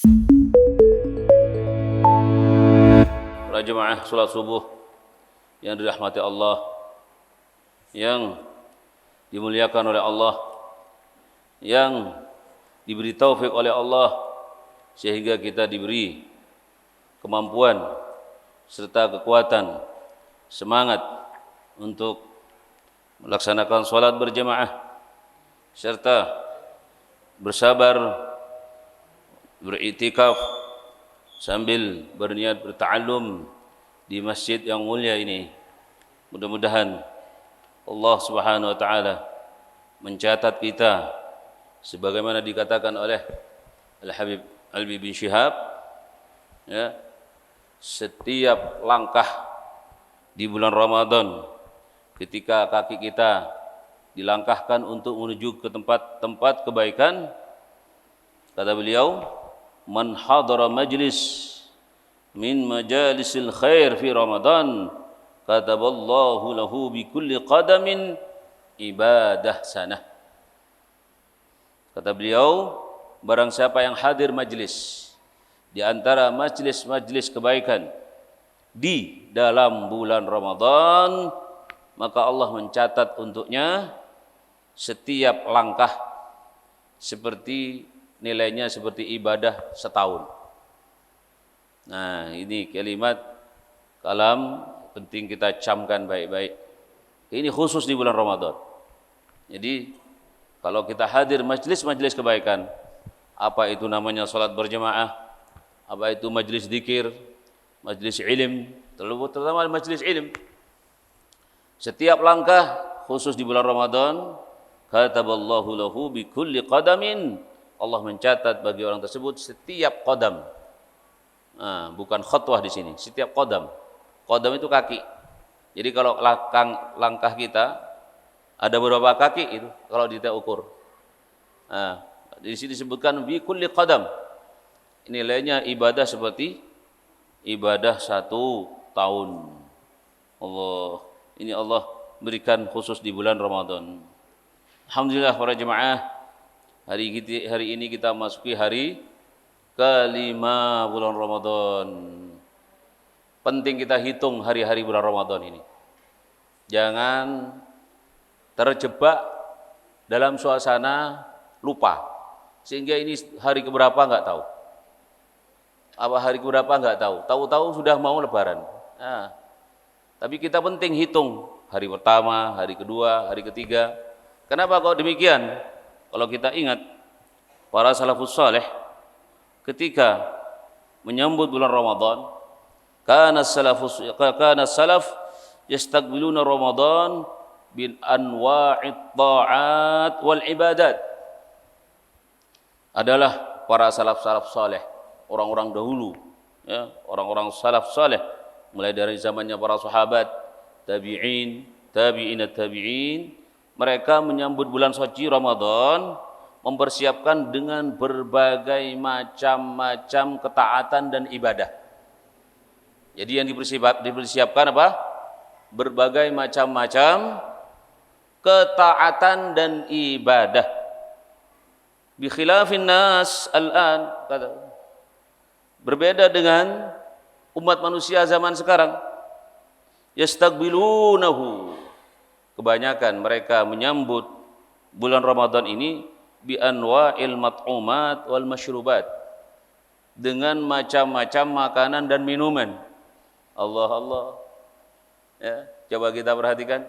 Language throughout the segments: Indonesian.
Para jemaah salat subuh yang dirahmati Allah, yang dimuliakan oleh Allah, yang diberi taufik oleh Allah sehingga kita diberi kemampuan serta kekuatan, semangat untuk melaksanakan salat berjemaah serta bersabar beriktikaf sambil berniat berta'allum di masjid yang mulia ini. Mudah-mudahan Allah Subhanahu wa taala mencatat kita sebagaimana dikatakan oleh Al-Habib Alwi bin Syihab, ya, setiap langkah di bulan Ramadan ketika kaki kita dilangkahkan untuk menuju ke tempat-tempat kebaikan, kata beliau, man hadara majlis min majalisil khair fi Ramadan kataballahu lahu bi kulli qadamin ibadah sanah. Kata beliau, barang siapa yang hadir majlis di antara majlis-majlis kebaikan di dalam bulan Ramadan, maka Allah mencatat untuknya setiap langkah seperti nilainya seperti ibadah setahun. Nah, ini kalimat kalam penting kita camkan baik-baik. Ini khusus di bulan Ramadan. Jadi kalau kita hadir majlis-majlis kebaikan, apa itu namanya salat berjemaah, apa itu majlis zikir, majlis ilm, terutama majlis ilm. Setiap langkah khusus di bulan Ramadan, kataballahu lahu bi kulli qadamin, Allah mencatat bagi orang tersebut setiap qadam. Nah, bukan khutwah di sini, setiap qadam. Qadam itu kaki. Jadi kalau langkah kita ada berapa kaki itu kalau kita ukur. Nah, di sini disebutkan bi kulli qadam. Nilainya ibadah seperti ibadah 1 tahun. Allah, ini Allah berikan khusus di bulan Ramadan. Alhamdulillah para jemaah, hari ini kita masuki hari kelima bulan Ramadan. Penting kita hitung hari-hari bulan Ramadan ini. Jangan terjebak dalam suasana lupa, sehingga ini hari keberapa enggak tahu. Apa hari keberapa enggak tahu. Tahu-tahu sudah mau lebaran. Nah, tapi kita penting hitung hari pertama, hari kedua, hari ketiga. Kenapa kok demikian? Kalau kita ingat para salafus saleh ketika menyambut bulan Ramadan, kana salaf yastaqbiluna Ramadan bin anwa'it ta'at wal ibadat. Adalah para salaf saleh, orang-orang dahulu, ya, orang-orang salaf saleh mulai dari zamannya para sahabat, tabi'in, tabi'in, mereka menyambut bulan suci Ramadan, mempersiapkan dengan berbagai macam ketaatan dan ibadah. Jadi yang dipersiapkan apa? Berbagai macam ketaatan dan ibadah. Bi khilafin nas al-an, berbeda dengan umat manusia zaman sekarang. Yastaqbilunahu, kebanyakan mereka menyambut bulan Ramadan ini bi anwa'il mat'umat wal masyrubat, dengan macam-macam makanan dan minuman. Allah, ya, coba kita perhatikan,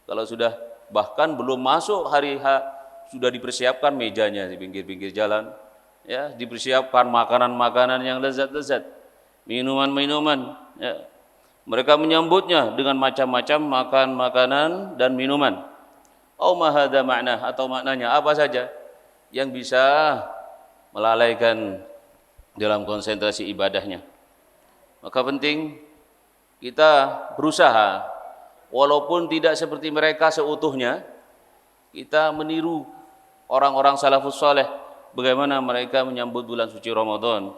kalau sudah bahkan belum masuk hari H sudah dipersiapkan mejanya di pinggir-pinggir jalan, ya, dipersiapkan makanan-makanan yang lezat-lezat, minuman-minuman, ya. Mereka menyambutnya dengan macam-macam makan makanan dan minuman. Ma hadza makna, atau maknanya apa saja yang bisa melalaikan dalam konsentrasi ibadahnya. Maka penting kita berusaha, walaupun tidak seperti mereka seutuhnya, kita meniru orang-orang salafus saleh bagaimana mereka menyambut bulan suci Ramadan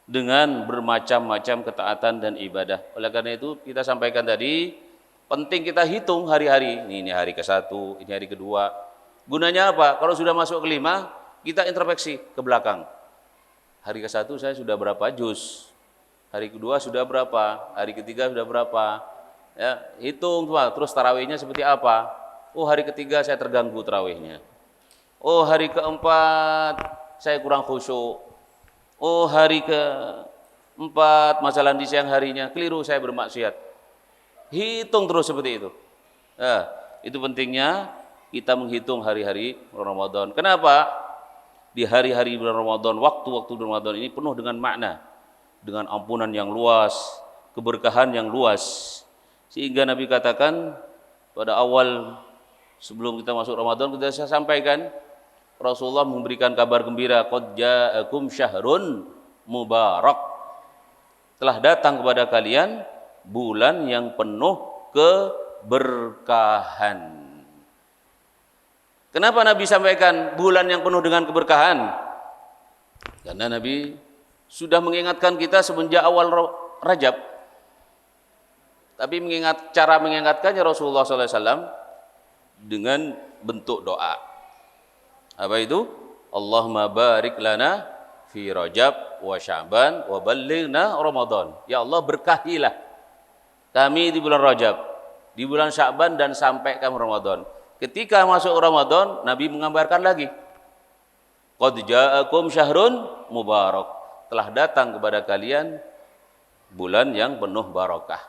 dengan bermacam-macam ketaatan dan ibadah. Oleh karena itu kita sampaikan tadi, penting kita hitung hari-hari. Ini hari ke-1, ini hari kedua. Gunanya apa? Kalau sudah masuk ke-5, kita introspeksi ke belakang. Hari ke-1 saya sudah berapa juz, hari kedua sudah berapa, hari ketiga sudah berapa, ya hitung tuh. Terus tarawihnya seperti apa? Oh, hari ketiga saya terganggu tarawihnya. Oh, hari keempat saya kurang khusyuk. Oh, hari keempat masalah di siang harinya keliru, saya bermaksiat. Hitung terus seperti itu. Nah, itu pentingnya kita menghitung hari-hari Ramadan. Kenapa? Di hari-hari bulan Ramadan, waktu-waktu Ramadan ini penuh dengan makna, dengan ampunan yang luas, keberkahan yang luas. Sehingga Nabi katakan pada awal sebelum kita masuk Ramadan, kita saya sampaikan, Rasulullah memberikan kabar gembira, qad ja'akum syahrun mubarak. Telah datang kepada kalian bulan yang penuh keberkahan. Kenapa Nabi sampaikan bulan yang penuh dengan keberkahan? Karena Nabi sudah mengingatkan kita semenjak awal Rajab. Tapi cara mengingatkannya Rasulullah SAW dengan bentuk doa. Apa itu? Allahumma barik lana fi Rajab wa Sya'ban wa ballighna Ramadan. Ya Allah, berkahilah kami di bulan Rajab, di bulan Sya'ban, dan sampai ke Ramadan. Ketika masuk Ramadan, Nabi mengabarkan lagi, qad ja'akum syahrun mubarak. Telah datang kepada kalian bulan yang penuh barakah.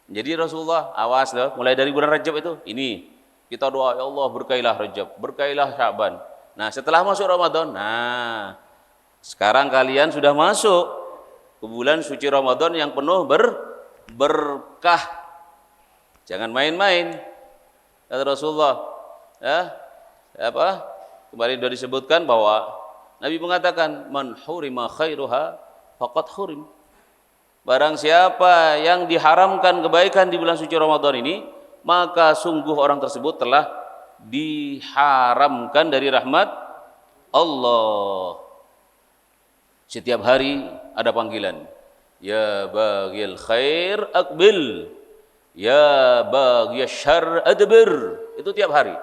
Jadi Rasulullah, awas loh, mulai dari bulan Rajab itu, ini kita doa, ya Allah berkailah Rajab, berkailah Sya'ban. Nah, setelah masuk Ramadan, nah sekarang kalian sudah masuk ke bulan suci Ramadan yang penuh berkah. Jangan main-main, kata Rasulullah. Ya, kemarin sudah disebutkan bahwa Nabi mengatakan, man hurima khairuha faqad hurim. Barang siapa yang diharamkan kebaikan di bulan suci Ramadan ini, maka sungguh orang tersebut telah diharamkan dari rahmat Allah. Setiap hari ada panggilan, ya baghil khair aqbil, ya baghiy syarr adbir. Itu tiap hari.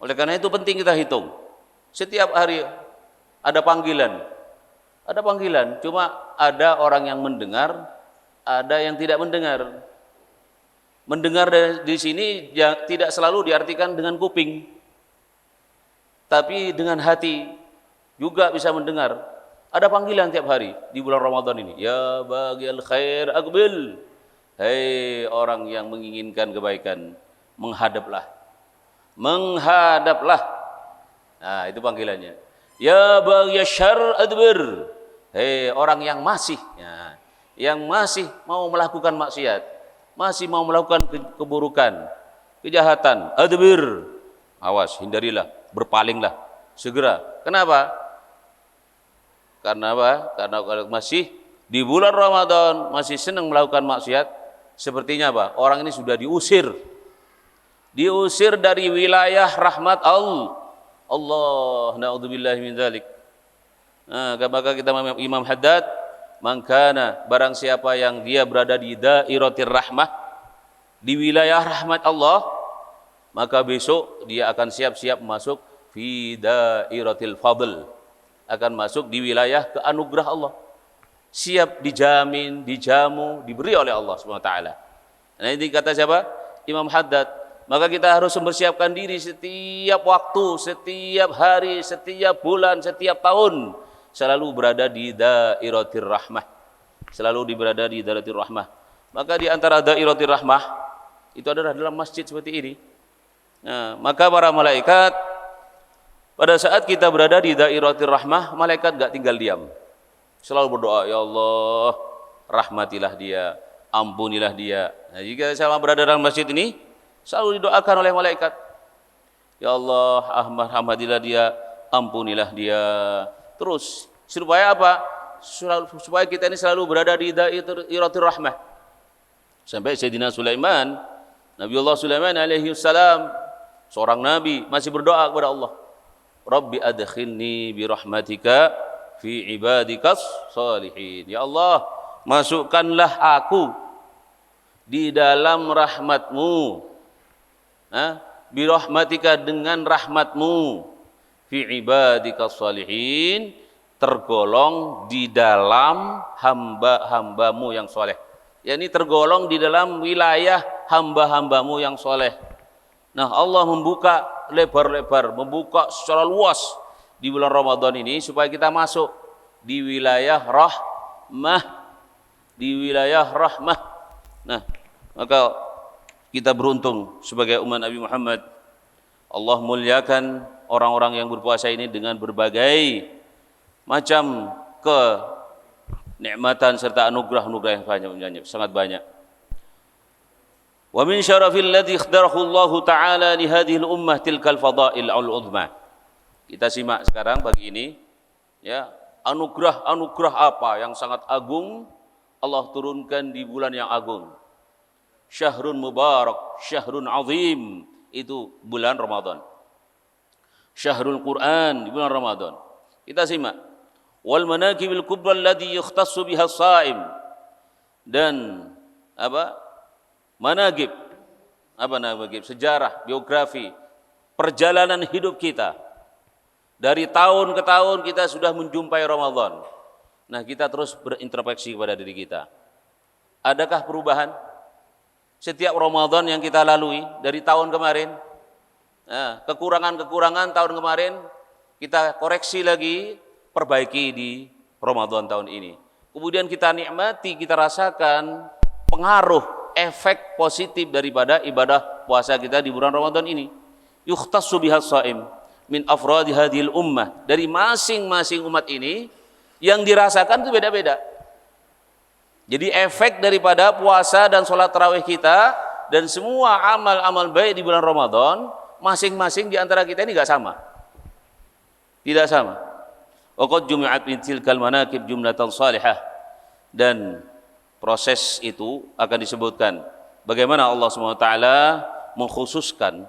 Oleh karena itu penting kita hitung. Setiap hari ada panggilan. Ada panggilan, cuma ada orang yang mendengar, ada yang tidak mendengar. Mendengar di sini tidak selalu diartikan dengan kuping, tapi dengan hati juga bisa mendengar. Ada panggilan tiap hari di bulan Ramadan ini. Ya baghil khair aqbil. Hei orang yang menginginkan kebaikan, menghadaplah. Menghadaplah. Nah, itu panggilannya. Ya baghiy syarr adbir. Hei orang yang masih mau melakukan maksiat, masih mau melakukan keburukan, kejahatan, adbir. Awas, hindarilah, berpalinglah segera. Kenapa? Karena apa? Karena kalau masih di bulan Ramadan masih senang melakukan maksiat, sepertinya apa? Orang ini sudah diusir dari wilayah rahmat Allah. Na'udzubillahi min dzalik. Nah, maka kita Imam Haddad, mangkana, barang siapa yang dia berada di dairatir rahmah, di wilayah rahmat Allah, maka besok dia akan siap-siap masuk fi dairatil fadl, akan masuk di wilayah keanugerah Allah. Siap dijamin, dijamu, diberi oleh Allah SWT. Nah, ini kata siapa? Imam Haddad. Maka kita harus mempersiapkan diri setiap waktu, setiap hari, setiap bulan, setiap tahun, selalu berada di dairatir rahmah. Selalu berada di dairatir rahmah. Maka di antara dairatir rahmah itu adalah dalam masjid seperti ini. Nah, maka para malaikat pada saat kita berada di dairatir rahmah, malaikat enggak tinggal diam. Selalu berdoa, ya Allah, rahmatilah dia, ampunilah dia. Nah, jika sama berada dalam masjid ini, selalu didoakan oleh malaikat. Ya Allah, rahmatilah dia, ampunilah dia. Terus, supaya apa? Supaya kita ini selalu berada di dairatir rahmah. Sampai Sayyidina Sulaiman, Nabiullah Sulaiman alaihi salam, seorang nabi, masih berdoa kepada Allah. Rabbi adkhilni bi rahmatika fi ibadikas salihin. Ya Allah, masukkanlah aku di dalam rahmatmu. Bi rahmatika, dengan rahmatmu, fi ibadikas salihin, tergolong di dalam hamba-hambamu yang soleh. Ya, ini tergolong di dalam wilayah hamba-hambamu yang soleh. Nah, Allah membuka lebar-lebar, membuka secara luas di bulan Ramadan ini supaya kita masuk di wilayah rahmah, di wilayah rahmah. Nah, maka kita beruntung sebagai umat Nabi Muhammad. Allah muliakan orang-orang yang berpuasa ini dengan berbagai macam kenikmatan serta anugerah-anugerah yang banyak, sangat banyak. Wa min syarafil ladzi ikhtarahu Allah Ta'ala li hadhihi al-ummah tilkal fadail al-uzma. Kita simak sekarang pagi ini, ya, anugerah-anugerah apa yang sangat agung Allah turunkan di bulan yang agung. Syahrun mubarak, syahrun azim, itu bulan Ramadan. Syahrul Quran di bulan Ramadan. Kita simak. Wal manaqibil kubra alladhi yakhtassu biha as-shaim. Dan apa? Manaqib. Apa manaqib? Sejarah, biografi, perjalanan hidup kita. Dari tahun ke tahun kita sudah menjumpai Ramadan. Nah, kita terus berintrospeksi kepada diri kita. Adakah perubahan setiap Ramadan yang kita lalui dari tahun kemarin? Nah, kekurangan-kekurangan tahun kemarin kita koreksi lagi, perbaiki di Ramadan tahun ini. Kemudian kita nikmati, kita rasakan pengaruh, efek positif daripada ibadah puasa kita di bulan Ramadan ini. Yukhtassu bihas shaim min afradi hadhil ummah. Dari masing-masing umat ini yang dirasakan itu beda-beda. Jadi efek daripada puasa dan sholat tarawih kita dan semua amal-amal baik di bulan Ramadan, masing-masing di antara kita ini enggak sama. Tidak sama. Wa qad jumi'at min tilkal manaqib jumlatan salihah. Dan proses itu akan disebutkan bagaimana Allah SWT mengkhususkan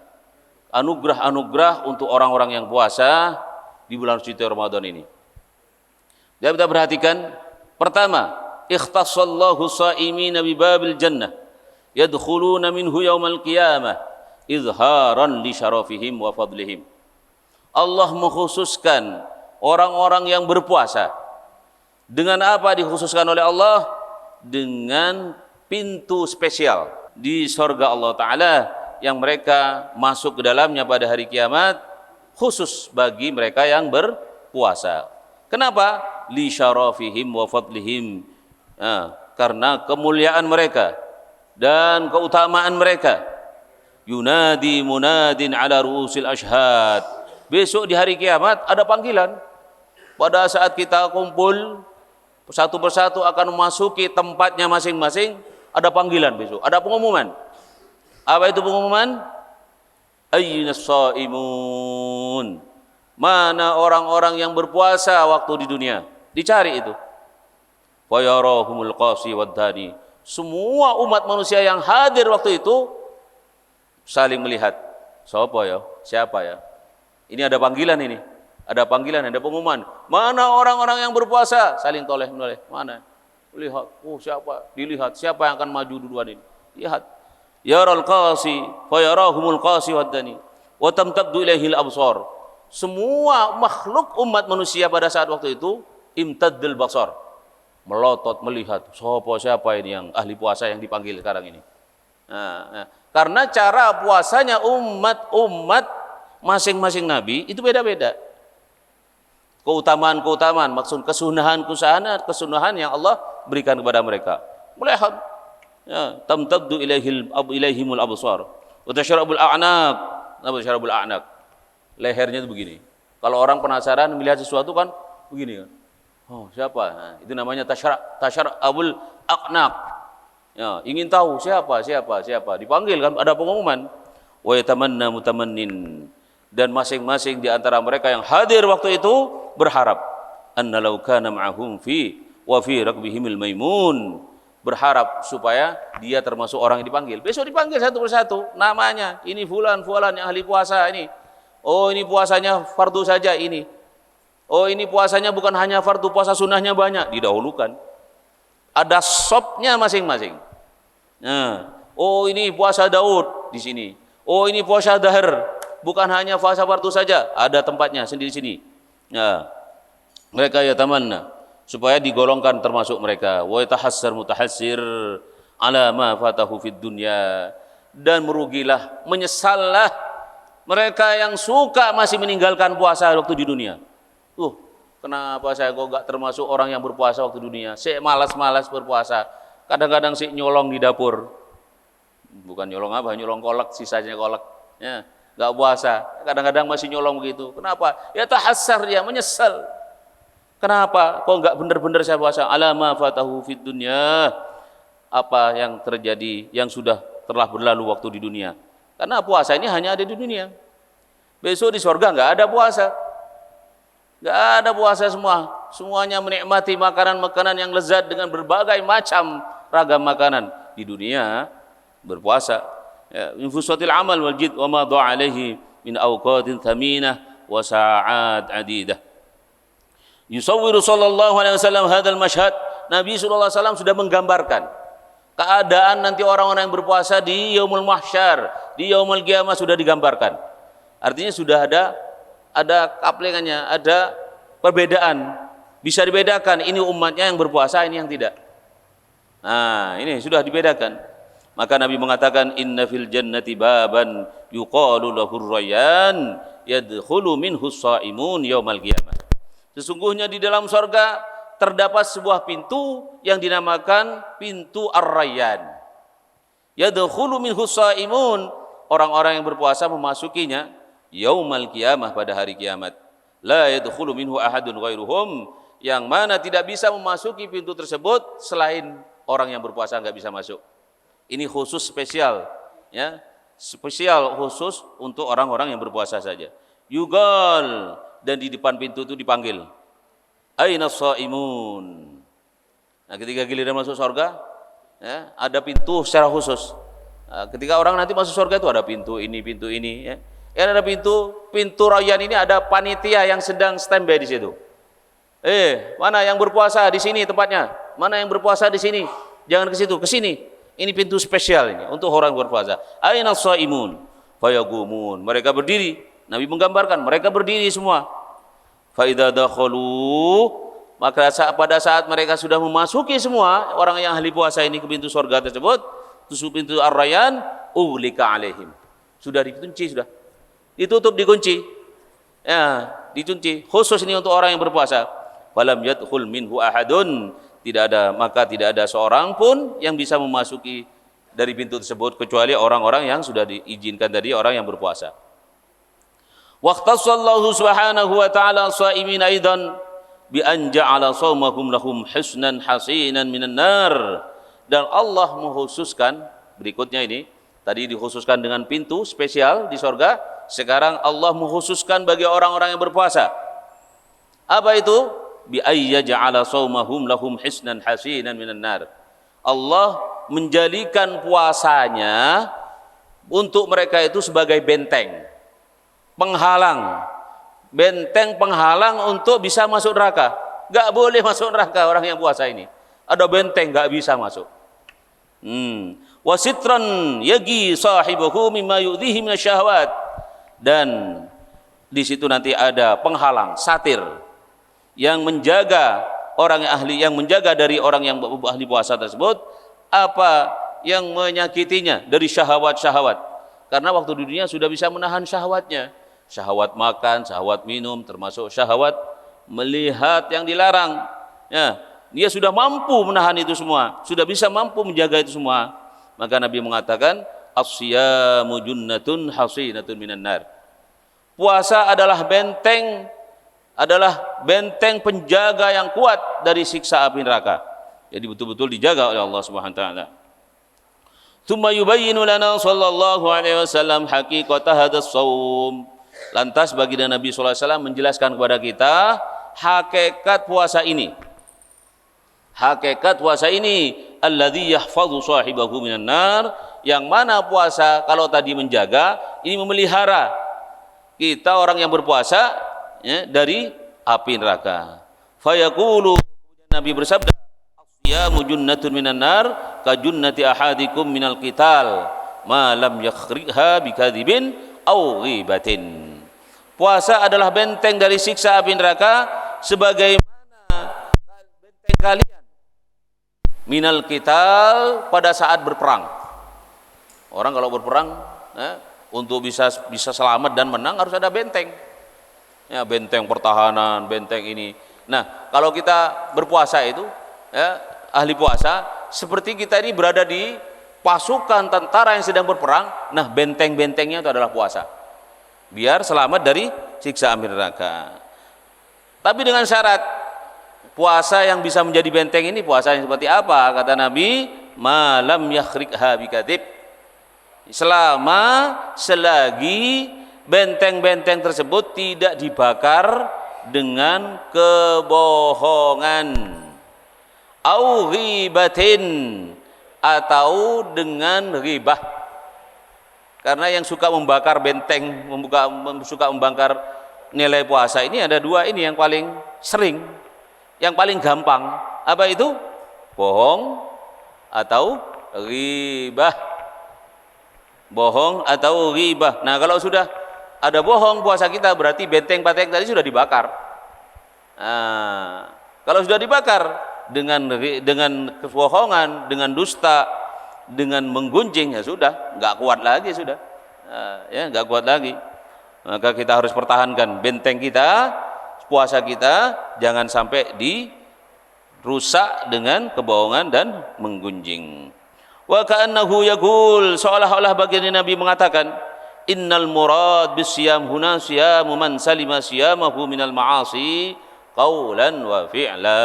anugerah-anugerah untuk orang-orang yang puasa di bulan suci Ramadan ini. Dan kita perhatikan, pertama, ikhtassallahu sha'imina bi babil jannah yadkhuluna minhu yaumal qiyamah izharan li syarafihim wa fadlihim. Allah mengkhususkan orang-orang yang berpuasa. Dengan apa dikhususkan oleh Allah? Dengan pintu spesial di surga Allah Ta'ala yang mereka masuk ke dalamnya pada hari kiamat, khusus bagi mereka yang berpuasa. Kenapa? Li syarafihim wa fadlihim. Karena kemuliaan mereka dan keutamaan mereka. Yunadi munadin ala ru'usil ashhad. Besok di hari kiamat ada panggilan. Pada saat kita kumpul satu persatu akan memasuki tempatnya masing-masing, ada panggilan besok, ada pengumuman. Apa itu pengumuman? Ayyinas shaimun. Mana orang-orang yang berpuasa waktu di dunia? Dicari itu. Wa yarahumul qasi waddani. Semua umat manusia yang hadir waktu itu saling melihat. Siapa ya? Ini ada panggilan ini. Ada panggilan, ada pengumuman. Mana orang-orang yang berpuasa? Saling toleh-menoleh. Mana? Lihat. Oh, siapa? Dilihat. Siapa yang akan maju duluan ini? Lihat. Yaral qasi fa yarahumul qasi waddani. Wa tamtaddu ilaihil absar. Semua makhluk umat manusia pada saat waktu itu imtaddul basar. Melotot melihat siapa ini yang ahli puasa yang dipanggil sekarang ini. Karena cara puasanya umat masing-masing nabi itu beda-beda. Keutamaan, maksud kesunahan yang Allah berikan kepada mereka. Melihat, ya, tamtaddu ilaihimul absar. Wa tashrabul a'naq. Apa tashrabul a'naq? Lehernya itu begini. Kalau orang penasaran melihat sesuatu kan begini kan. Oh, siapa? Nah, itu namanya tashrabul a'naq. Ya, ingin tahu siapa. Dipanggil kan, ada pengumuman. Wa yatamanna mutamannin. Dan masing-masing di antara mereka yang hadir waktu itu berharap anna law kana ma'ahum fi wa fi rakbihimil maimun. Berharap supaya dia termasuk orang yang dipanggil. Besok dipanggil satu persatu namanya. Ini fulan yang ahli puasa ini. Oh, ini puasanya fardu saja ini. Oh, ini puasanya bukan hanya fardu, puasa sunnahnya banyak, didahulukan. Ada sopnya masing-masing. Nah, oh ini puasa Daud di sini. Oh, ini puasa Dahar, bukan hanya puasa fardu saja, ada tempatnya sendiri sini. Nah, Mereka yatamanna, supaya digolongkan termasuk mereka. Wa yatahassar mutahassir ala ma fatahu fid dunya, dan merugilah, menyesallah mereka yang suka masih meninggalkan puasa waktu di dunia. Kenapa saya kok gak termasuk orang yang berpuasa waktu dunia? Saya malas-malas berpuasa. Kadang-kadang sih nyolong di dapur. Bukan nyolong apa, nyolong kolak, sisanya kolak. Ya, gak puasa. Kadang-kadang masih nyolong begitu. Kenapa? Ya tahassar, dia menyesal. Kenapa? Kok gak benar-benar saya puasa? Alama fatahu fid dunya. Apa yang terjadi, yang sudah telah berlalu waktu di dunia. Karena puasa ini hanya ada di dunia. Besok di surga gak ada puasa. Gak ada puasa semua. Semuanya menikmati makanan-makanan yang lezat dengan berbagai macam ragam makanan. Di dunia berpuasa. Min fuswatil amal wal jid wa ma du'a alaihi min awqatin thaminah wa sa'at adidah. Yusawwiru sallallahu alaihi wasallam hadzal masyhad. Nabi sallallahu alaihi wasallam sudah menggambarkan keadaan nanti orang-orang yang berpuasa di yaumul mahsyar, di yaumul qiyamah sudah digambarkan. Artinya sudah ada kaplingannya, ada perbedaan. Bisa dibedakan, ini umatnya yang berpuasa, ini yang tidak. Nah, ini sudah dibedakan. Maka Nabi mengatakan, inna fil jannati baban yuqalu lahur rayyan yadkhulu minhu shaimun yaumal qiyamah. Sesungguhnya di dalam surga terdapat sebuah pintu yang dinamakan pintu Ar-Rayyan. Yadkhulu minhu shaimun, orang-orang yang berpuasa memasukinya yaumal qiyamah, pada hari kiamat. La yadkhulu minhu ahadun ghairuhum, yang mana tidak bisa memasuki pintu tersebut selain orang yang berpuasa enggak bisa masuk. Ini khusus spesial, ya. Spesial khusus untuk orang-orang yang berpuasa saja. Yugal, dan di depan pintu itu dipanggil. Aina shaimun. Nah, ketika giliran masuk surga, ya, ada pintu secara khusus. Nah, ketika orang nanti masuk surga itu ada pintu ini, ya. Ya, ada pintu Rayyan ini, ada panitia yang sedang standby di situ. Mana yang berpuasa di sini tempatnya? Mana yang berpuasa di sini? Jangan ke situ, ke sini. Ini pintu spesial ini untuk orang berpuasa. Aina shaimun fayaqumun. Mereka berdiri. Nabi menggambarkan mereka berdiri semua. Fa idza dakhalu, maka pada saat mereka sudah memasuki semua orang yang ahli puasa ini ke pintu surga tersebut, pintu Ar-Rayyan, ulika alaihim. Sudah dikunci, sudah ditutup, dikunci, ya, dikunci khusus ini untuk orang yang berpuasa. Falam yadkhul minhu ahadun, tidak ada seorang pun yang bisa memasuki dari pintu tersebut kecuali orang-orang yang sudah diizinkan tadi, orang yang berpuasa. Waqtasallahu subhanahu wa ta'ala shaimin aidan bi an ja'ala shaumahum lahum husnan hasinan minan nar. Dan Allah mengkhususkan, berikutnya ini tadi dikhususkan dengan pintu spesial di surga, sekarang Allah mengkhususkan bagi orang-orang yang berpuasa. Apa itu? Bi ayya ja'ala shaumahum lahum hisnan hasinan minan nar. Allah menjadikan puasanya untuk mereka itu sebagai benteng, penghalang, benteng penghalang untuk bisa masuk neraka. Gak boleh masuk neraka orang yang puasa ini. Ada benteng, gak bisa masuk. Wasitran yagi sahibahu mimma yu'dhihi minasyahawat. Dan di situ nanti ada penghalang, satir, yang menjaga orang yang ahli, yang menjaga dari orang yang ahli puasa tersebut apa yang menyakitinya dari syahwat-syahwat. Karena waktu di dunia sudah bisa menahan syahwatnya, syahwat makan, syahwat minum, termasuk syahwat melihat yang dilarang. Ya, dia sudah mampu menahan itu semua, sudah bisa mampu menjaga itu semua. Maka Nabi mengatakan, as-siyamu junnatun hasinatun minan nar. Puasa adalah benteng penjaga yang kuat dari siksa api neraka. Jadi betul-betul dijaga oleh Allah Subhanahu wa taala. Tsumma yubayyinu lana sallallahu alaihi wasallam haqiqata hadzal shaum. Lantas baginda Nabi sallallahu alaihi wasallam menjelaskan kepada kita hakikat puasa ini. Hakikat puasa ini alladzi yahfazu sahibahu minan nar, yang mana puasa kalau tadi menjaga, ini memelihara kita orang yang berpuasa, ya, dari api neraka. Fayaqulu, Nabi bersabda, as-siyamu junnatun minan nar ka junnati ahadikum minal qital ma lam yakhriha bikadzibin aw ghibatin. Puasa adalah benteng dari siksa api neraka sebagaimana benteng kalian minal qital pada saat berperang. Orang kalau berperang untuk bisa selamat dan menang harus ada benteng. Ya, benteng pertahanan, benteng ini. Nah, kalau kita berpuasa itu, ahli puasa, seperti kita ini berada di pasukan tentara yang sedang berperang. Nah, benteng-bentengnya itu adalah puasa, biar selamat dari siksa api neraka. Tapi dengan syarat, puasa yang bisa menjadi benteng ini puasa yang seperti apa? Kata Nabi, malam yakhrikha bikadzib, selagi benteng-benteng tersebut tidak dibakar dengan kebohongan, au ghibatin, atau dengan ghibah. Karena yang suka membakar benteng, suka membakar nilai puasa ini ada dua, ini yang paling sering, yang paling gampang. Apa itu? Bohong atau ghibah. Bohong atau ghibah. Nah, kalau sudah ada bohong puasa kita, berarti benteng-benteng tadi sudah dibakar. Nah, kalau sudah dibakar dengan kebohongan, dengan dusta, dengan menggunjing, ya sudah, nggak kuat lagi sudah. Ya, nggak kuat lagi. Maka kita harus pertahankan benteng kita, puasa kita, jangan sampai dirusak dengan kebohongan dan menggunjing. Wa ka'annahu yaqul, seolah-olah baginda Nabi mengatakan, innal murad bisyam huna siyamu man salima siyamahu minal ma'asi qaulan wa fi'la.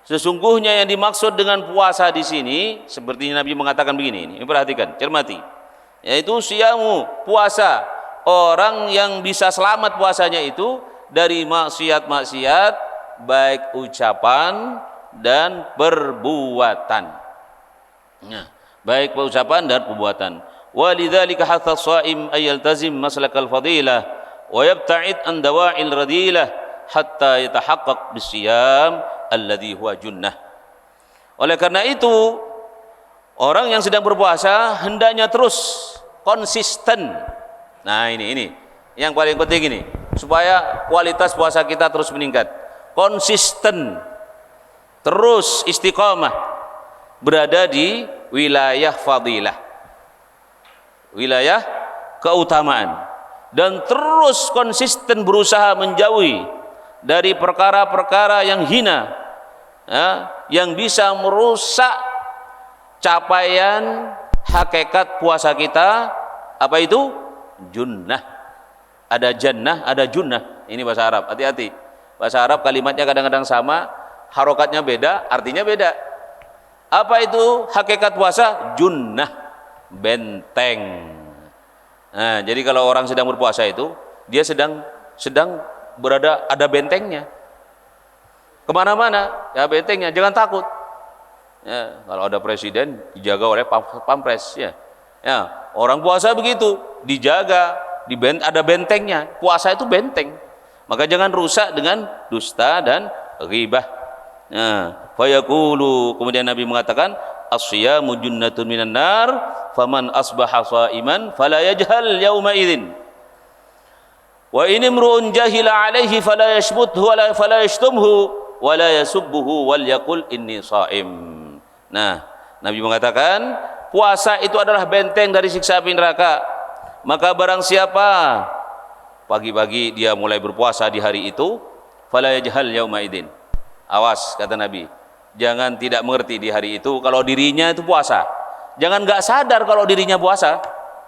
Sesungguhnya yang dimaksud dengan puasa di sini, seperti Nabi mengatakan begini, ini perhatikan, cermati, yaitu siyamu, puasa, orang yang bisa selamat puasanya itu dari maksiat-maksiat, baik ucapan dan perbuatan. Nah, baik ucapan dan perbuatan. Walidzalika hatha shaim ay yaltazim maslakal fadilah wa yabta'id an dawa'il radilah hatta yatahaqqaq bisiyam alladhi huwa junnah. Oleh karena itu, orang yang sedang berpuasa hendaknya terus konsisten. Nah, ini yang paling penting ini, supaya kualitas puasa kita terus meningkat. Konsisten, terus istiqamah berada di wilayah fadilah, wilayah keutamaan, dan terus konsisten berusaha menjauhi dari perkara-perkara yang hina, yang bisa merusak capaian hakikat puasa kita. Apa itu? Junnah. Ada jannah, ada junnah. Ini bahasa Arab, hati-hati. Bahasa Arab kalimatnya kadang-kadang sama, harokatnya beda, artinya beda. Apa itu hakikat puasa? Junnah, benteng. Nah, jadi kalau orang sedang berpuasa itu, dia sedang berada, ada bentengnya. Kemana-mana, ya bentengnya, jangan takut. Ya, kalau ada presiden dijaga oleh pampres, ya. Ya, orang puasa begitu, dijaga, ada bentengnya. Puasa itu benteng. Maka jangan rusak dengan dusta dan ghibah. Nah, fayaqulu, kemudian Nabi mengatakan, as-siyamu junnatun minan nar, faman asbaha shaiman fala yajhal yauma idzin. Wa in imru'un jahila alaihi fala yashmuthu wala fala yashtumhu wala yasubbuhu wal yaqul inni shaim. Nah, Nabi mengatakan, puasa itu adalah benteng dari siksa api neraka. Maka barang siapa pagi-pagi dia mulai berpuasa di hari itu, fala yajhal yauma idzin. Awas, kata Nabi, jangan tidak mengerti di hari itu kalau dirinya itu puasa. Jangan nggak sadar kalau dirinya puasa.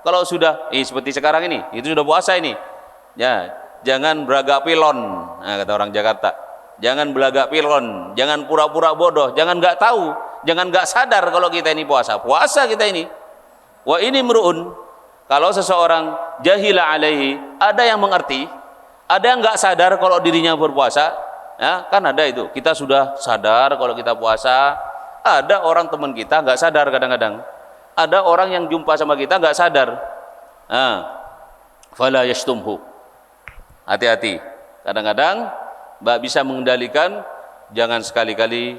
Kalau sudah, seperti sekarang ini, itu sudah puasa ini. Ya, jangan beragak pilon. Nah, kata orang Jakarta, jangan beragak pilon, jangan pura-pura bodoh, jangan nggak tahu, jangan nggak sadar kalau kita ini puasa. Puasa kita ini. Wa ini mru'un, kalau seseorang jahila alaihi, ada yang mengerti, ada yang nggak sadar kalau dirinya berpuasa. Ya, kan ada itu, kita sudah sadar kalau kita puasa. Ada orang teman kita nggak sadar kadang-kadang. Ada orang yang jumpa sama kita nggak sadar. Fala yashtumhu. Hati-hati. Kadang-kadang Mbak bisa mengendalikan, jangan sekali-kali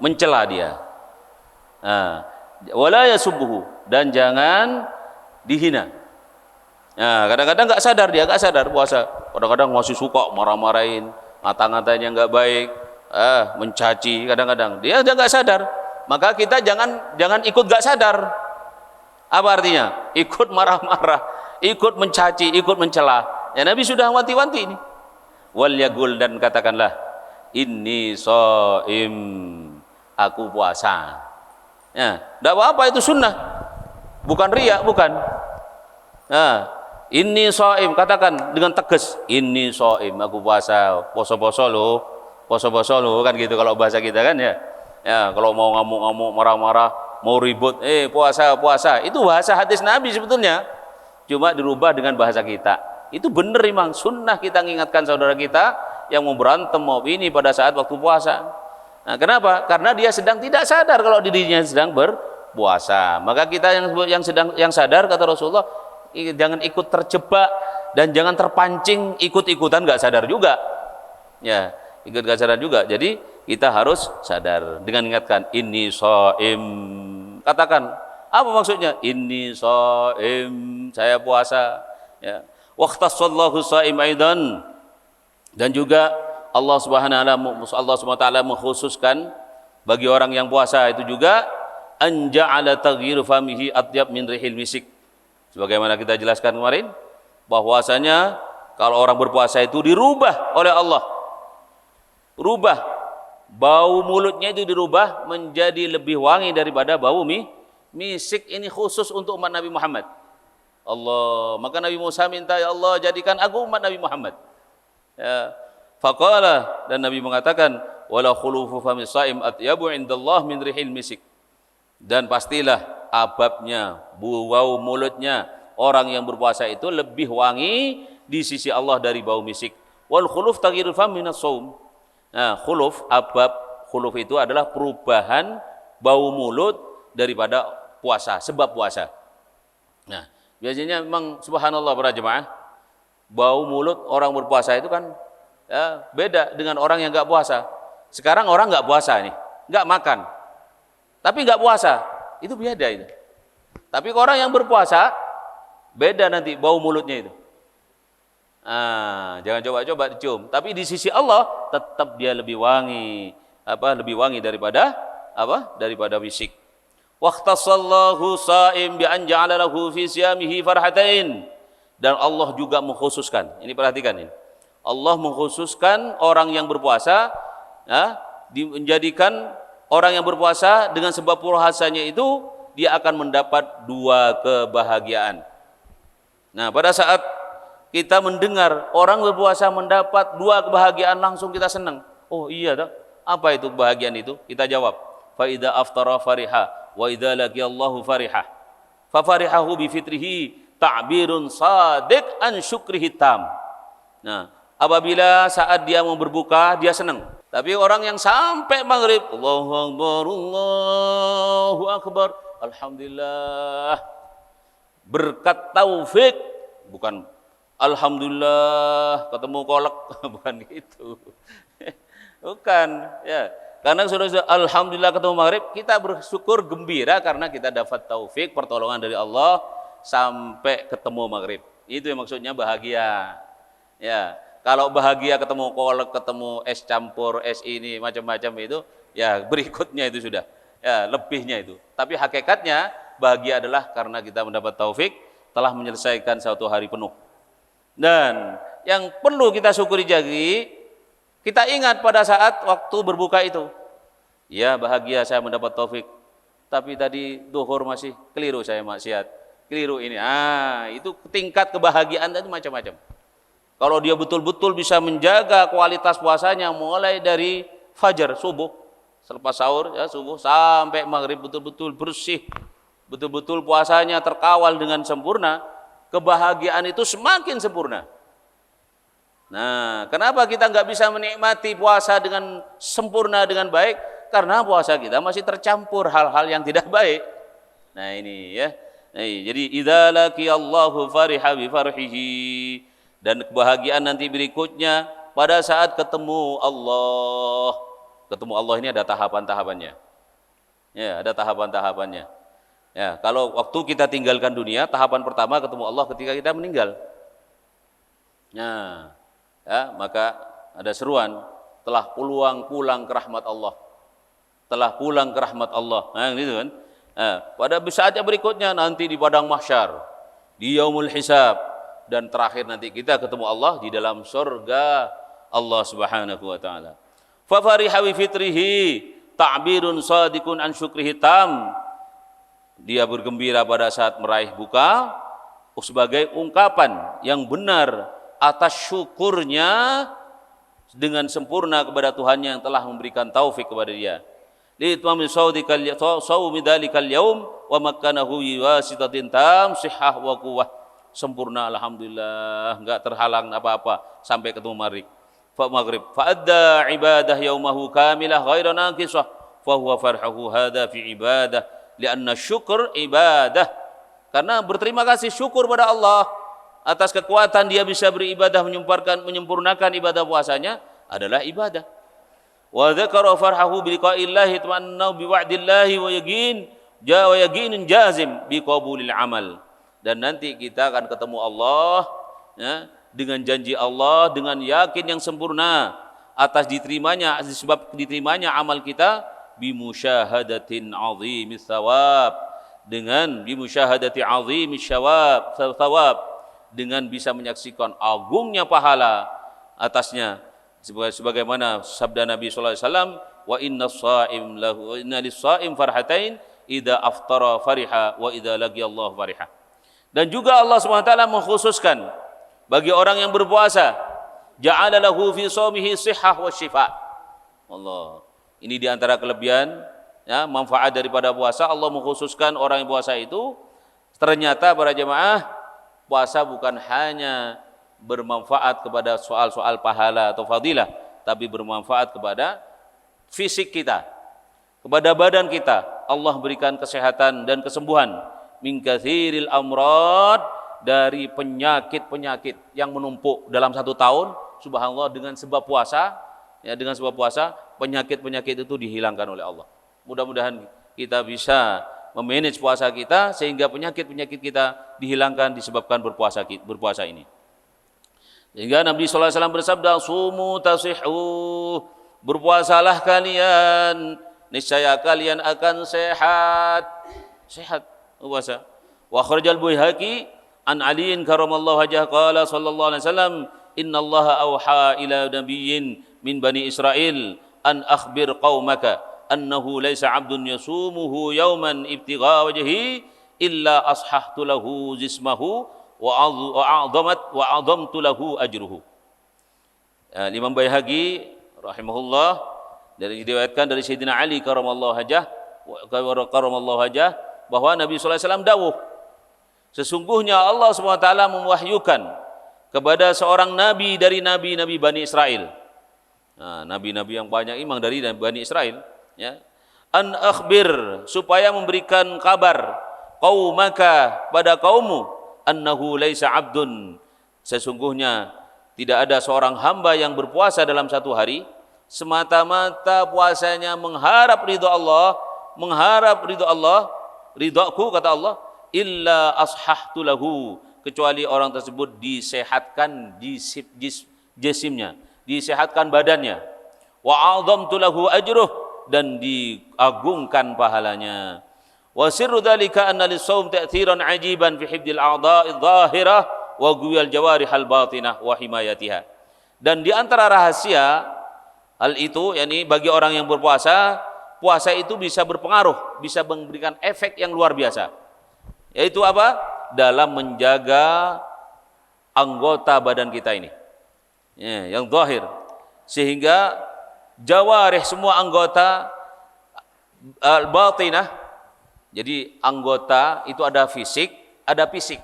mencela dia. Wala yasubbuhu, dan jangan dihina. Nah, kadang-kadang nggak sadar dia, nggak sadar puasa. Kadang-kadang masih suka marah-marahin. ngata-ngatain yang nggak baik, mencaci kadang-kadang, dia udah nggak sadar. Maka kita jangan ikut nggak sadar. Apa artinya? Ikut marah-marah, ikut mencaci, ikut mencela. Ya Nabi sudah wanti-wanti ini. Wal yagul, dan katakanlah, inni shaim, aku puasa. Ya, enggak apa-apa, itu sunnah. Bukan riya, bukan. Nah, inni shaim, katakan dengan tegas, inni shaim, aku puasa. Poso-poso lo, poso-poso lo, kan gitu kalau bahasa kita kan ya. Ya, kalau mau ngamuk-ngamuk, marah-marah, mau ribut, puasa. Itu bahasa hadis Nabi sebetulnya. Cuma dirubah dengan bahasa kita. Itu benar memang sunnah kita mengingatkan saudara kita yang mau berantem mau ini pada saat waktu puasa. Nah, kenapa? Karena dia sedang tidak sadar kalau dirinya sedang berpuasa. Maka kita yang sadar, kata Rasulullah, jangan ikut terjebak dan jangan terpancing ikut-ikutan nggak sadar juga. Ya, ikut nggak sadar juga. Jadi kita harus sadar dengan ingatkan inni shaim. Katakan, apa maksudnya? Inni shaim, saya puasa. Ya. Waqtasallahu shaim aidan, dan juga Allah Subhanahu wa taala mengkhususkan bagi orang yang puasa itu juga an ja'ala taghyir famihi atyab min rihil misik. Sebagaimana kita jelaskan kemarin, bahwasanya kalau orang berpuasa itu dirubah oleh Allah. Rubah bau mulutnya itu dirubah menjadi lebih wangi daripada bau misik. Ini khusus untuk umat Nabi Muhammad. Allah, maka Nabi Musa minta, ya Allah jadikan aku umat Nabi Muhammad. Ya, faqala, dan Nabi mengatakan, wala khulufu famis shaim atyabu indallah min rihil misik. Dan pastilah ababnya, bau mulutnya orang yang berpuasa itu lebih wangi di sisi Allah dari bau misik. Wal khuluf taghyirul fam minas shaum. Nah, khuluf itu adalah perubahan bau mulut daripada puasa, sebab puasa. Nah, biasanya memang subhanallah para jemaah, bau mulut orang berpuasa itu kan ya, beda dengan orang yang nggak puasa. Sekarang orang nggak puasa nih, nggak makan, tapi nggak puasa, itu beda itu. Tapi orang yang berpuasa beda nanti bau mulutnya itu. Jangan coba-coba dicium. Tapi di sisi Allah tetap dia lebih wangi, lebih wangi daripada daripada misik. Waqtasallahu shaim bi an ja'ala lahu fi siyamihi farhatain. Dan Allah juga mengkhususkan. Ini perhatikan ini. Allah mengkhususkan orang yang berpuasa, ya, menjadikan orang yang berpuasa dengan sebab puasanya itu dia akan mendapat dua kebahagiaan. Nah, pada saat kita mendengar orang berpuasa mendapat dua kebahagiaan, langsung kita senang. Oh iya dah. Apa itu kebahagiaan itu? Kita jawab, fa idza aftara fariha wa idza laqiyallahu fariha. Fa farihahu bi fitrihi ta'birun sadiq an syukrihi tam. Nah, apabila saat dia mau berbuka dia senang. Tapi orang yang sampai maghrib, Allahu akbar, Allahu akbar, alhamdulillah, berkat taufik, bukan alhamdulillah ketemu kolak, bukan gitu. Bukan, ya. Karena sudah alhamdulillah ketemu maghrib, kita bersyukur gembira karena kita dapat taufik, pertolongan dari Allah sampai ketemu maghrib. Itu yang maksudnya bahagia. Ya, kalau bahagia ketemu kolak, ketemu es campur, es ini macam-macam itu, ya berikutnya itu sudah, ya lebihnya itu. Tapi hakikatnya bahagia adalah karena kita mendapat taufik, telah menyelesaikan satu hari penuh. Dan yang perlu kita syukuri jadi, kita ingat pada saat waktu berbuka itu, ya bahagia saya mendapat taufik, tapi tadi duhur masih keliru saya maksiat, keliru ini. Itu tingkat kebahagiaan itu macam-macam. Kalau dia betul-betul bisa menjaga kualitas puasanya mulai dari fajar subuh, selepas sahur ya subuh sampai maghrib betul-betul bersih, betul-betul puasanya terkawal dengan sempurna, kebahagiaan itu semakin sempurna. Nah, kenapa kita nggak bisa menikmati puasa dengan sempurna, dengan baik? Karena puasa kita masih tercampur hal-hal yang tidak baik. Nah ini ya. Jadi idza laqiyallahu fariha bi farhihi, dan kebahagiaan nanti berikutnya pada saat ketemu Allah. Ketemu Allah ini ada tahapan-tahapannya. Ya, ada tahapan-tahapannya. Ya, kalau waktu kita tinggalkan dunia, tahapan pertama ketemu Allah ketika kita meninggal. Nah, ya, maka ada seruan, telah pulang ke rahmat Allah. Telah pulang ke rahmat Allah. Nah, gitu kan. Nah, pada saat yang berikutnya nanti di padang mahsyar, di yaumul hisab, dan terakhir nanti kita ketemu Allah di dalam surga Allah Subhanahu wa taala. Fa fariha bi fitrihi ta'birun sadiqun an syukrihi tam. Dia bergembira pada saat meraih buka sebagai ungkapan yang benar atas syukurnya dengan sempurna kepada Tuhannya yang telah memberikan taufik kepada dia. Li itmami sawmi dalikal yaum wa makkanahu wasitatin tam sihah wa quwwah. Sempurna alhamdulillah, enggak terhalang apa-apa sampai ketemu maghrib. Fa adda ibadah yaumahu kamilah ghaira naqisah fa huwa farhahu hadha fi ibadah lianna syukur ibadah. Karena berterima kasih syukur pada Allah atas kekuatan dia bisa beribadah menyempurnakan ibadah puasanya adalah ibadah. Wa dzakara farhahu bi liqa'illahi tamanna bi wa'dillahi wa yaqinin jazim bi qabulil amal. Dan nanti kita akan ketemu Allah ya, dengan janji Allah, dengan yakin yang sempurna atas diterimanya, sebab diterimanya amal kita bimusyahadatin azimis thawab, dengan bimusyahadati azimis thawab, dengan bisa menyaksikan agungnya pahala atasnya, sebagaimana sabda Nabi sallallahu alaihi wasallam, wa inna lis-shaim farhatain idza aftara fariha wa idza laqiya Allah fariha. Dan juga Allah SWT mengkhususkan bagi orang yang berpuasa, ja'ala lahu fi shaumihi shihhah wa shifa. Allah. Ini di antara kelebihan ya, manfaat daripada puasa. Allah mengkhususkan orang yang puasa itu ternyata para jemaah, puasa bukan hanya bermanfaat kepada soal-soal pahala atau fadilah, tapi bermanfaat kepada fisik kita, kepada badan kita. Allah berikan kesehatan dan kesembuhan min katsiril amrad, dari penyakit-penyakit yang menumpuk dalam satu tahun. Subhanallah, dengan sebab puasa ya, dengan sebab puasa penyakit-penyakit itu dihilangkan oleh Allah. Mudah-mudahan kita bisa memanage puasa kita sehingga penyakit-penyakit kita dihilangkan disebabkan berpuasa ini. Sehingga Nabi sallallahu alaihi wasallam bersabda, sumu tasihhu, berpuasalah kalian, niscaya kalian akan sehat puasa. Wa kharajal Baihaqi an Aliin karamallahu wajhah qala sallallahu alaihi wasallam, innallaha auha ila nabiyyin min bani Israil an akhbir qaumaka annahu laysa 'abdun yasumuhu yawman ibtigha wajhi illa ashahtu lahu jismahu wa a'dhamtu lahu ajruhu. Imam Baihaqi rahimahullah diriwayatkan dari Sayyidina Ali karamallahu wajhah bahwa Nabi sallallahu alaihi wasallam dawuh, sesungguhnya Allah SWT mewahyukan kepada seorang nabi dari nabi-nabi Bani Israel. Nah, nabi-nabi yang banyak imam dari Bani Israel ya. An akhbir, supaya memberikan kabar, qaumaka, pada kaummu, annahu laisa abdun, sesungguhnya tidak ada seorang hamba yang berpuasa dalam satu hari semata-mata puasanya mengharap ridha Allah, ridhaku kata Allah, illa ashahtu lahu, kecuali orang tersebut disehatkan jisimnya, disehatkan badannya, wa a'dhamtu lahu ajruh, dan diagungkan pahalanya. Wa sirru dzalika anna lis-shaum ta'thiran 'ajiban fi hifdzil a'dha'i adh-dhahirah wa ghuyal jawarihal batinah wa himayatiha. Dan di antara rahasia hal itu yakni bagi orang yang berpuasa, puasa itu bisa berpengaruh, bisa memberikan efek yang luar biasa. Yaitu apa? Dalam menjaga anggota badan kita ini. Ya, yang zahir. Sehingga jawarih, semua anggota al-batinah. Jadi anggota itu ada fisik, ada fisik.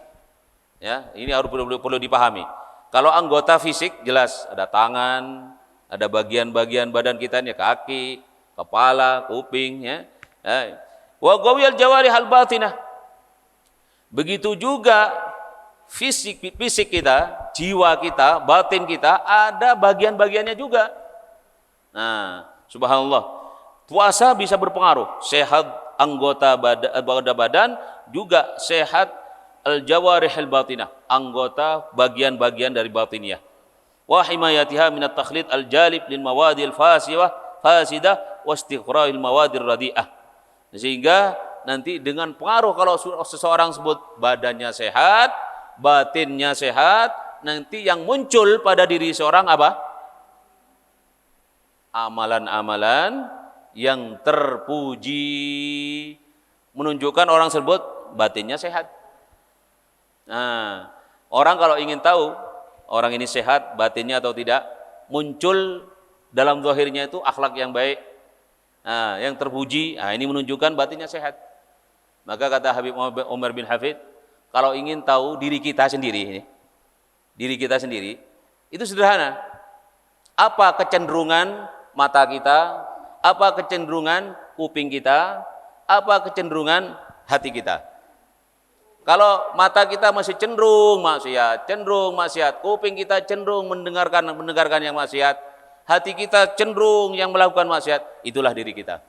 Ya, ini harus perlu dipahami. Kalau anggota fisik jelas ada tangan, ada bagian-bagian badan kita ini, kaki, kepala, kuping ya. Wa qawiyal jawarihal batinah. Begitu juga fisik kita, jiwa kita, batin kita ada bagian-bagiannya juga. Nah, subhanallah. Puasa bisa berpengaruh, sehat anggota badan, juga sehat al-jawarihil batinah, anggota bagian-bagian dari batiniyah. wa himayatiha min at-takhlid al-jalib lil mawadi fasidah wa istighra'il mawadi radi'ah. Sehingga nanti dengan pengaruh kalau seseorang sebut badannya sehat, batinnya sehat, nanti yang muncul pada diri seorang apa? Amalan-amalan yang terpuji, menunjukkan orang tersebut batinnya sehat. Nah, orang kalau ingin tahu orang ini sehat batinnya atau tidak, muncul dalam zahirnya itu akhlak yang baik, yang terpuji, ini menunjukkan batinnya sehat. Maka kata Habib Umar bin Hafid, kalau ingin tahu diri kita sendiri, itu sederhana. Apa kecenderungan mata kita, apa kecenderungan kuping kita, apa kecenderungan hati kita. Kalau mata kita masih cenderung maksiat, kuping kita cenderung mendengarkan yang maksiat, hati kita cenderung yang melakukan maksiat, itulah diri kita.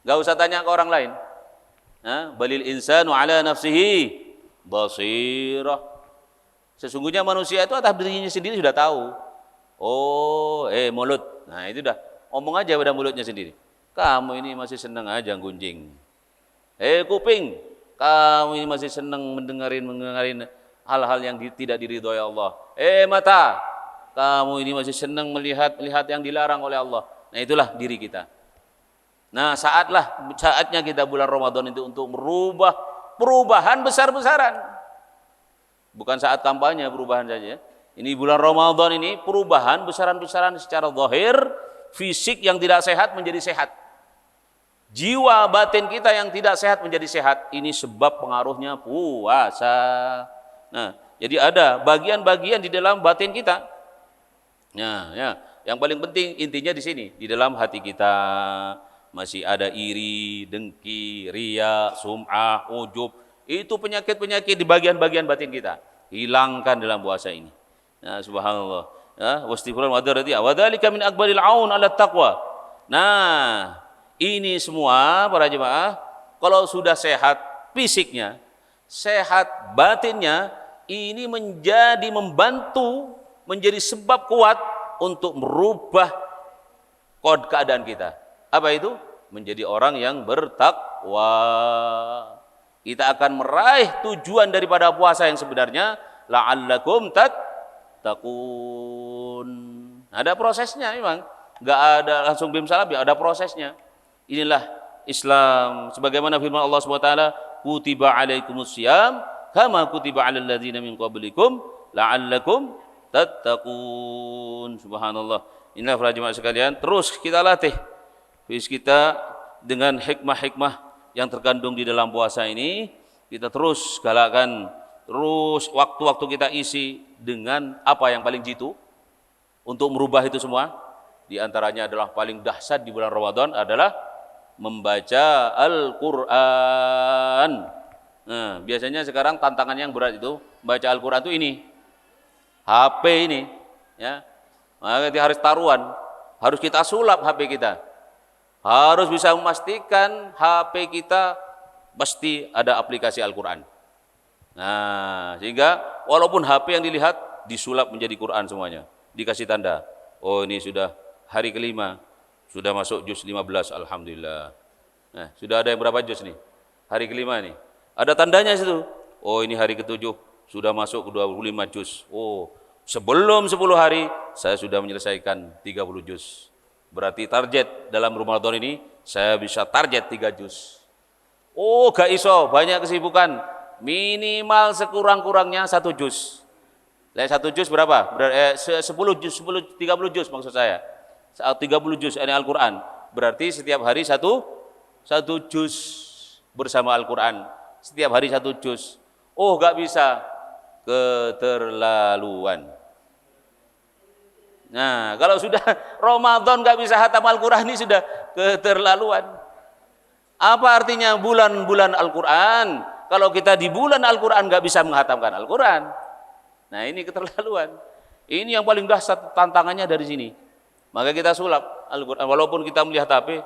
Gak usah tanya ke orang lain. Balil insanu ala nafsihi basirah. Sesungguhnya manusia itu atas dirinya sendiri sudah tahu. Mulut. Nah itu dah. Omong aja pada mulutnya sendiri. Kamu ini masih senang aja gunjing. Kuping. Kamu ini masih senang mendengarin hal-hal yang tidak diridhoi Allah. Mata. Kamu ini masih senang melihat yang dilarang oleh Allah. Nah itulah diri kita. Nah saatnya kita bulan Ramadan itu untuk merubah perubahan besar-besaran. Bukan saat kampanye perubahan saja. Ini bulan Ramadan ini perubahan besaran-besaran secara zahir, fisik yang tidak sehat menjadi sehat. Jiwa batin kita yang tidak sehat menjadi sehat. Ini sebab pengaruhnya puasa. Nah, jadi ada bagian-bagian di dalam batin kita. Yang paling penting intinya di sini, di dalam hati kita masih ada iri, dengki, riya, sum'ah, ujub. Itu penyakit-penyakit di bagian-bagian batin kita. Hilangkan dalam puasa ini. Nah, subhanallah. Wastighfirullah wa dzalika min akbaril aun ala taqwa. Nah, ini semua para jemaah kalau sudah sehat fisiknya, sehat batinnya, ini menjadi sebab kuat untuk merubah keadaan kita. Apa itu? Menjadi orang yang bertakwa. Kita akan meraih tujuan daripada puasa yang sebenarnya, la'allakum tattaqun. Ada prosesnya memang. Enggak ada langsung bim salam, ada prosesnya. Inilah Islam sebagaimana firman Allah SWT, kutiba alaikumusiyam kama kutiba alal ladzina min qablikum la'allakum tattaqun. Subhanallah. Inilah para jemaah sekalian, terus kita latih fisik kita dengan hikmah-hikmah yang terkandung di dalam puasa ini. Kita terus galakkan, terus waktu-waktu kita isi dengan apa yang paling jitu untuk merubah itu semua. Di antaranya adalah paling dahsyat di bulan Ramadan adalah membaca Al-Quran. Nah, biasanya sekarang tantangan yang berat itu membaca Al-Quran itu ini HP ini, ya. Maka kita harus taruhan, harus kita sulap HP kita, harus bisa memastikan HP kita pasti ada aplikasi Al-Quran. Nah, sehingga walaupun HP yang dilihat disulap menjadi Quran semuanya, dikasih tanda. Oh, ini sudah hari kelima, sudah masuk juz 15, alhamdulillah. Nah, sudah ada yang berapa juz nih? Hari kelima nih. Ada tandanya situ. Oh, ini hari ketujuh, sudah masuk ke 25 juz. Oh, sebelum 10 hari saya sudah menyelesaikan 30 juz. Berarti target dalam Ramadan ini saya bisa target 3 juz. Oh, gak iso, banyak kesibukan. Minimal sekurang-kurangnya 1 juz. 1 juz berapa? 10 juz, 30 juz maksud saya. 30 juz ini Al-Quran. Berarti setiap hari satu juz bersama Al-Quran. Setiap hari 1 juz. Oh, gak bisa. Keterlaluan. Nah, kalau sudah Ramadan gak bisa khatam Al-Quran, ini sudah keterlaluan. Apa artinya bulan-bulan Al-Quran? Kalau kita di bulan Al-Quran gak bisa menghatamkan Al-Quran. Nah, ini keterlaluan. Ini yang paling dahsyat tantangannya dari sini. Maka kita sulap Al-Quran. Walaupun kita melihat HP,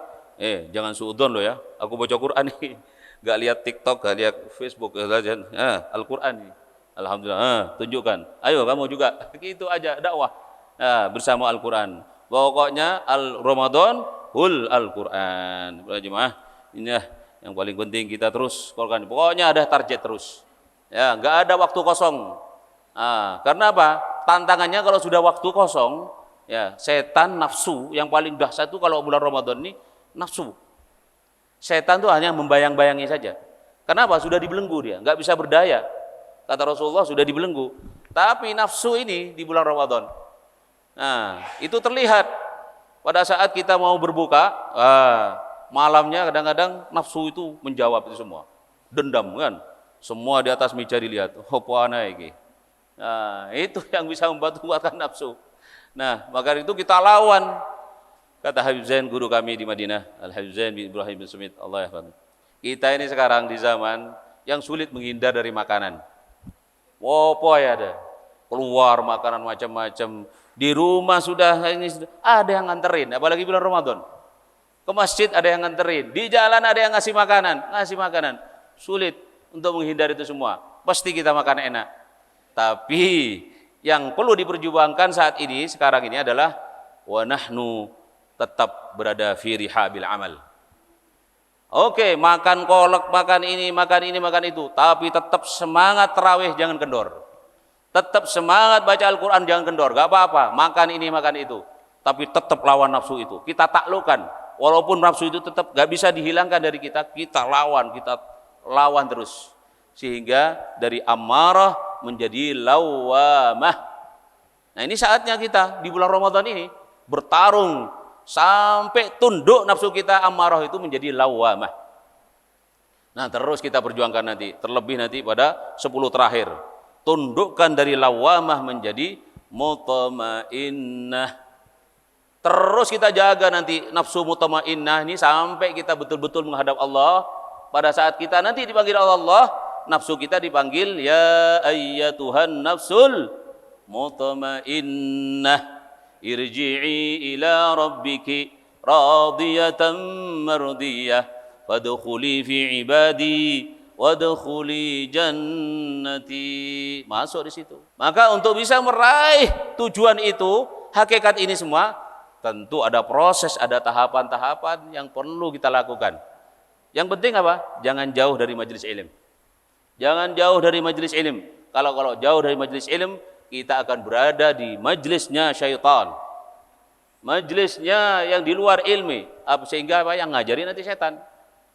jangan suudon loh ya. Aku baca Quran nih. Gak lihat TikTok, gak lihat Facebook, Al-Quran nih. Alhamdulillah. Tunjukkan. Ayo kamu juga. Gitu aja dakwah. Nah, bersama Al-Quran. Pokoknya Ramadan hul Al-Quran. Jemaah, ini yang paling penting kita terus korban. Pokoknya ada target terus. Ya, nggak ada waktu kosong. Karena apa? Tantangannya kalau sudah waktu kosong, ya setan nafsu yang paling dahsyat itu kalau bulan Ramadan ini nafsu. Setan itu hanya membayang-bayangi saja. Kenapa? Sudah dibelenggu dia, nggak bisa berdaya. Kata Rasulullah sudah dibelenggu. Tapi nafsu ini di bulan Ramadan, nah itu terlihat pada saat kita mau berbuka. Malamnya kadang-kadang nafsu itu menjawab itu semua. Dendam kan? Semua di atas meja dilihat. Apa ini? Nah, itu yang bisa membuatkan nafsu. Nah, maka itu kita lawan. Kata Habib Zain, guru kami di Madinah, Al-Habib Zain bin Ibrahim bin Sumit, Allah ya. Kita ini sekarang di zaman yang sulit menghindar dari makanan. Apa ya ada? Keluar makanan macam-macam. Di rumah sudah ada yang nganterin, apalagi bulan Ramadan. Ke masjid ada yang nganterin, di jalan ada yang ngasih makanan. Sulit untuk menghindari itu semua. Pasti kita makan enak. Tapi yang perlu diperjuangkan saat ini, sekarang ini adalah wa nahnu tetap berada fi rihabil amal. Oke, makan kolak, makan ini, makan itu, tapi tetap semangat tarawih, jangan kendor. Tetap semangat baca Al-Quran, jangan kendor. Gak apa-apa, makan ini, makan itu, tapi tetap lawan nafsu itu. Kita taklukkan, walaupun nafsu itu tetap gak bisa dihilangkan dari kita, kita lawan terus. Sehingga dari amarah menjadi lawamah. Nah, ini saatnya kita di bulan Ramadan ini bertarung sampai tunduk nafsu kita amarah itu menjadi lawamah. Nah, terus kita perjuangkan nanti, terlebih nanti pada 10 terakhir. Tundukkan dari lawamah menjadi mutmainnah. Terus kita jaga nanti nafsu mutmainnah ini sampai kita betul-betul menghadap Allah. Pada saat kita nanti dipanggil Allah, nafsu kita dipanggil ya ayyatuhan nafsul mutmainnah. Irji'i ila rabbiki radiyatan mardiyah fadkhuli fi ibadi wadkhuli jannati. Masuk di situ. Maka untuk bisa meraih tujuan itu, hakikat ini semua, tentu ada proses, ada tahapan-tahapan yang perlu kita lakukan. Yang penting apa? Jangan jauh dari majelis ilmu. Jangan jauh dari majelis ilmu. Kalau jauh dari majelis ilmu, kita akan berada di majelisnya syaitan. Majelisnya yang di luar ilmi. Sehingga apa? Yang ngajari nanti setan.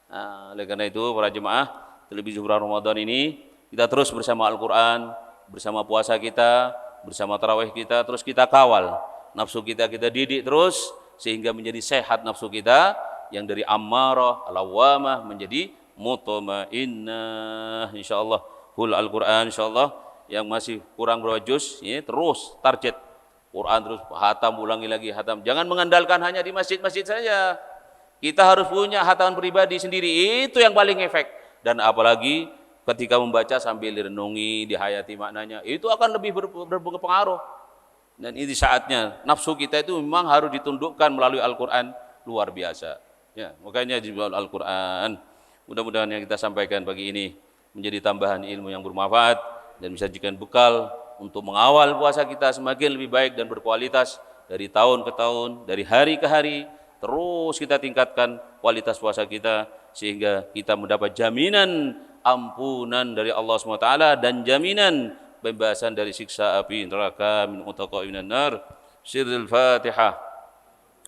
Nah, oleh karena itu para jemaah, terlebih bulan Ramadan ini, kita terus bersama Al-Quran, bersama puasa kita, bersama tarawih kita, terus kita kawal. Nafsu kita didik terus, sehingga menjadi sehat nafsu kita, yang dari ammarah, lawamah, menjadi mutmainnah. InsyaAllah, hul Al-Quran, insyaAllah. Yang masih kurang berapa juz, ya, terus target Quran, terus hatam, ulangi lagi hatam. Jangan mengandalkan hanya di masjid-masjid saja. Kita harus punya hataman pribadi sendiri, itu yang paling efek. Dan apalagi ketika membaca sambil direnungi, dihayati maknanya, itu akan lebih berpengaruh. Dan ini saatnya nafsu kita itu memang harus ditundukkan melalui Al-Quran, luar biasa. Ya, makanya di Al-Quran, mudah-mudahan yang kita sampaikan pagi ini menjadi tambahan ilmu yang bermanfaat dan bisa dijadikan bekal untuk mengawal puasa kita semakin lebih baik dan berkualitas dari tahun ke tahun, dari hari ke hari. Terus kita tingkatkan kualitas puasa kita sehingga kita mendapat jaminan ampunan dari Allah SWT dan jaminan pembebasan dari siksa api neraka min utaqa'i minan nar. Sirrul Fatihah.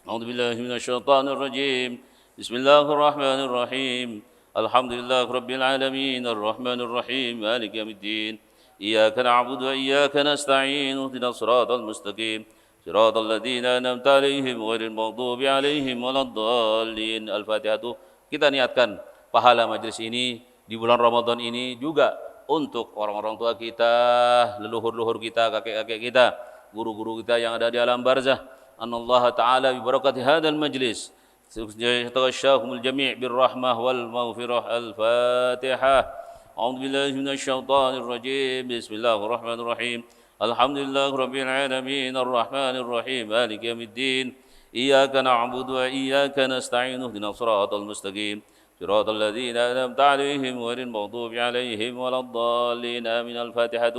A'udzubillahi minasyaitonir rajim. Bismillahirrahmanirrahim. Alhamdulillahirabbil alamin arrahmanir rahim maliki yaumiddin. إياك نعبد وإياك نستعين اهدنا الصراط المستقيم صراط الذين أنعمت عليهم غير المغضوب عليهم ولا الضالين. Al-Fatihah. Kita niatkan pahala majelis ini di bulan Ramadan ini juga untuk orang-orang tua kita, leluhur-leluhur kita, kakek-kakek kita, guru-guru kita yang ada di alam barzah. Anallahu ta'ala bi barakati hadzal majlis yataghashshahumul jami' birrahmah wal maghfirah. Al-Fatihah. أعوذ بالله من الشيطان الرجيم بسم الله الرحمن الرحيم الحمد لله رب العالمين الرحمن الرحيم مالك يوم الدين إياك نعبد وإياك نستعين اهدنا الصراط المستقيم صراط الذين أنعمت عليهم غير المغضوب عليهم ولا الضالين آمين. Al-Fatihah.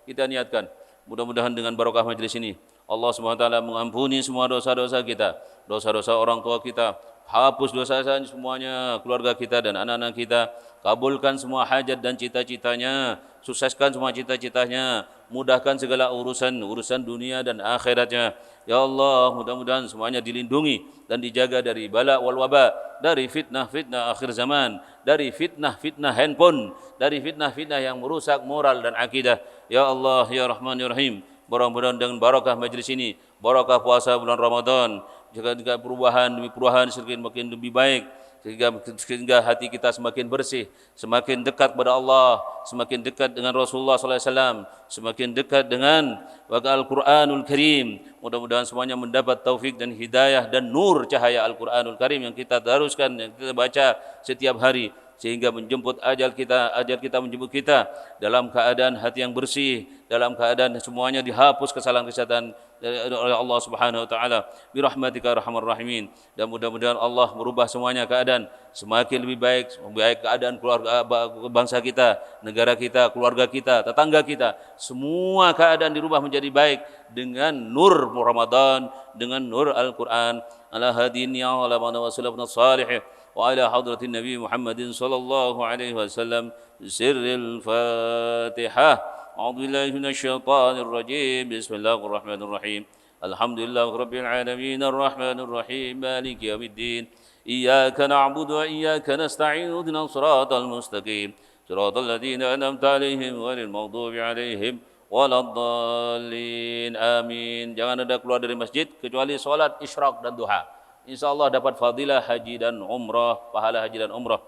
Kita niatkan, mudah-mudahan dengan barokah majelis ini Allah SWT mengampuni semua dosa-dosa kita, dosa-dosa orang tua kita, hapus dosa semuanya, keluarga kita dan anak-anak kita, kabulkan semua hajat dan cita-citanya, sukseskan semua cita-citanya, mudahkan segala urusan dunia dan akhiratnya. Ya Allah, mudah-mudahan semuanya dilindungi dan dijaga dari bala wal waba, dari fitnah-fitnah akhir zaman, dari fitnah-fitnah handphone, dari fitnah-fitnah yang merusak moral dan akidah. Ya Allah, ya Rahman, ya Rahim, mudah-mudahan dengan barakah majlis ini, barakah puasa bulan Ramadan, juga perubahan demi perubahan semakin lebih baik, sehingga hati kita semakin bersih, semakin dekat kepada Allah, semakin dekat dengan Rasulullah sallallahu alaihi wasallam, semakin dekat dengan Al-Qur'anul Karim. Mudah-mudahan semuanya mendapat taufik dan hidayah dan nur cahaya Al-Qur'anul Karim yang kita teruskan, yang kita baca setiap hari, sehingga menjemput ajal kita menjemput kita dalam keadaan hati yang bersih, dalam keadaan semuanya dihapus kesalahan-kesalahan oleh Allah Subhanahu wa taala bi rahmatika arhamar rahimin. Dan mudah-mudahan Allah merubah semuanya keadaan semakin lebih baik keadaan keluarga bangsa kita, negara kita, keluarga kita, tetangga kita, semua keadaan dirubah menjadi baik dengan nur Ramadan, dengan nur Al-Qur'an. Ala hadin ya ala wa salafna salih وعلى حضرة النبي محمد صلى الله عليه وسلم سر الفاتحة. أعوذ بالله من الشيطان الرجيم. بسم الله الرحمن الرحيم. الحمد لله رب العالمين الرحمن الرحيم مالك يوم الدين. إياك نعبد وإياك نستعين اهدنا الصراط المستقيم صراط الذين أنعمت عليهم غير المغضوب عليهم ولا الضالين آمين. Jangan ada keluar dari masjid kecuali salat isyraq dan duha. InsyaAllah dapat fadilah haji dan umrah, pahala haji dan umrah.